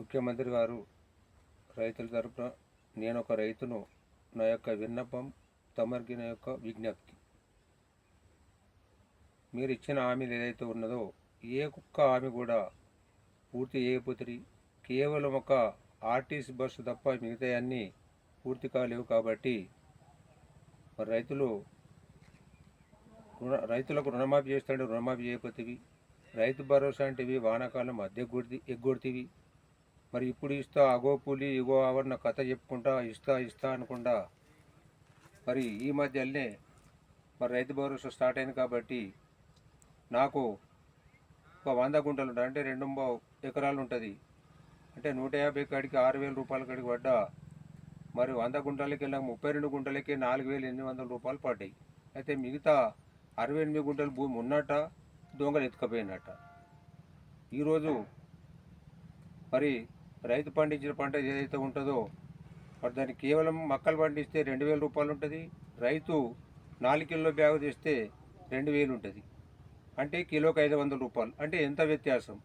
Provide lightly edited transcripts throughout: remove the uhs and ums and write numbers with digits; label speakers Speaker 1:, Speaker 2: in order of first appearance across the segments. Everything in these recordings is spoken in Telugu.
Speaker 1: ముఖ్యమంత్రి గారు రైతుల తరపున నేను ఒక రైతును. నా యొక్క విన్నపం తమరికి నా యొక్క విజ్ఞప్తి, మీరు ఇచ్చిన హామీలు ఏదైతే ఉన్నదో ఏ కుక్క హామీ కూడా పూర్తి చేయకపోతే కేవలం ఒక ఆర్టీసీ బస్సు తప్ప మిగతా అన్నీ పూర్తి కాలేవు. కాబట్టి మరి రైతులకు రుణమాఫీ చేస్తాడు, రుణమాఫీ చేయకపోతేవి రైతు భరోసా అంటేవి వానాకాలం ఎగ్గొడితివి. మరి ఇప్పుడు ఇస్తా అగో పులి ఇగో ఆవరణ కథ చెప్పుకుంటా ఇస్తా అనుకుంటా మరి ఈ మధ్యలోనే మరి రైతు భరోసా స్టార్ట్ అయింది. కాబట్టి నాకు ఒక 100 గుంటలు ఉంటుంది, అంటే 2 ఎకరాలు ఉంటుంది, అంటే 150 కాడికి 6,000 రూపాయల కాడికి పడ్డా. మరి 100 గుంటలకి వెళ్ళాక 32 గుంటలకి 4,800 రూపాయలు పడ్డాయి. అయితే మిగతా 68 గుంటల భూమి ఉన్నట్ట దొంగలు ఎత్తుకపోయినట్ట. ఈరోజు మరి రైతు పండించిన పంట ఏదైతే ఉంటుందో మరి దానికి కేవలం మక్కలు పండిస్తే 2,000 రూపాయలు ఉంటుంది. రైతు 4 కిలో బ్యాగు తెస్తే 2,000 ఉంటుంది, అంటే కిలోకి 500 రూపాయలు. అంటే ఎంత వ్యత్యాసం!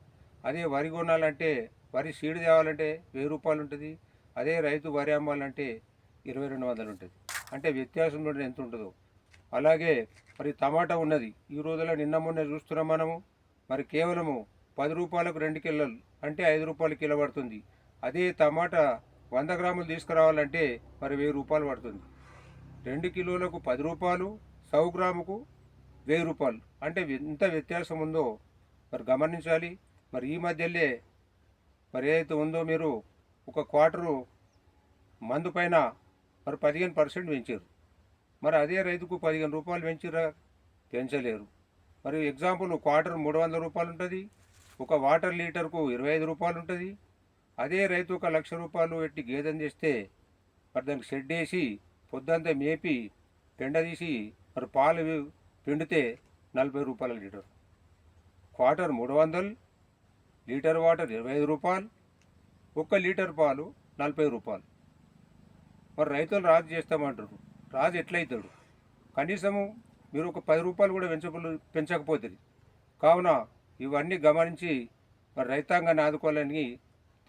Speaker 1: అదే వరి కొనాలంటే వరి సీడ్ తేవాలంటే 1,000 రూపాయలు ఉంటుంది. అదే రైతు వరి అమ్మాలంటే 2,200 ఉంటుంది. అంటే వ్యత్యాసం ఎంత ఉంటుందో. అలాగే మరి టమాటా ఉన్నది. ఈ రోజుల్లో నిన్న మొన్న చూస్తున్నాం మనము. మరి కేవలము 10 రూపాయలకు 2 కిలోలు, అంటే 5 రూపాయలు కిలో పడుతుంది. అదే టమాటా 100 గ్రాములు తీసుకురావాలంటే మరి 1,000 రూపాయలు పడుతుంది. 2 కిలోలకు 10 రూపాయలు, 100 గ్రాముకు 1,000 రూపాయలు. అంటే ఎంత వ్యత్యాసం ఉందో మరి గమనించాలి. మరి ఈ మధ్యలో మరి ఏదైతే ఉందో మీరు ఒక క్వార్టరు మందు పైన మరి 15% పెంచారు. మరి అదే రైతుకు 15 రూపాయలు పెంచలేరు. మరి ఎగ్జాంపుల్ క్వార్టర్ 300 రూపాయలు ఉంటుంది, ఒక వాటర్ లీటర్కు 25 రూపాయలు ఉంటుంది. అదే రైతు 1,00,000 రూపాయలు పెట్టి గేదెని చేస్తే మరి దానికి షెడ్ వేసి పొద్దంతా మేపి పెండ తీసి మరి పాలు పిండితే 40 రూపాయల లీటర్. క్వార్టర్ 300, లీటర్ వాటర్ 25 రూపాయలు, 1 లీటర్ పాలు 40 రూపాయలు. మరి రైతులు రాజు చేస్తామంటారు. రాజు ఎట్లయితాడు? కనీసము మీరు ఒక 10 రూపాయలు కూడా పెంచకపోతుంది. కావున ఇవన్నీ గమనించి మరి రైతాంగాన్ని ఆదుకోవాలని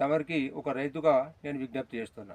Speaker 1: తమరికి ఒక రైతుగా నేను విజ్ఞప్తి చేస్తున్నా.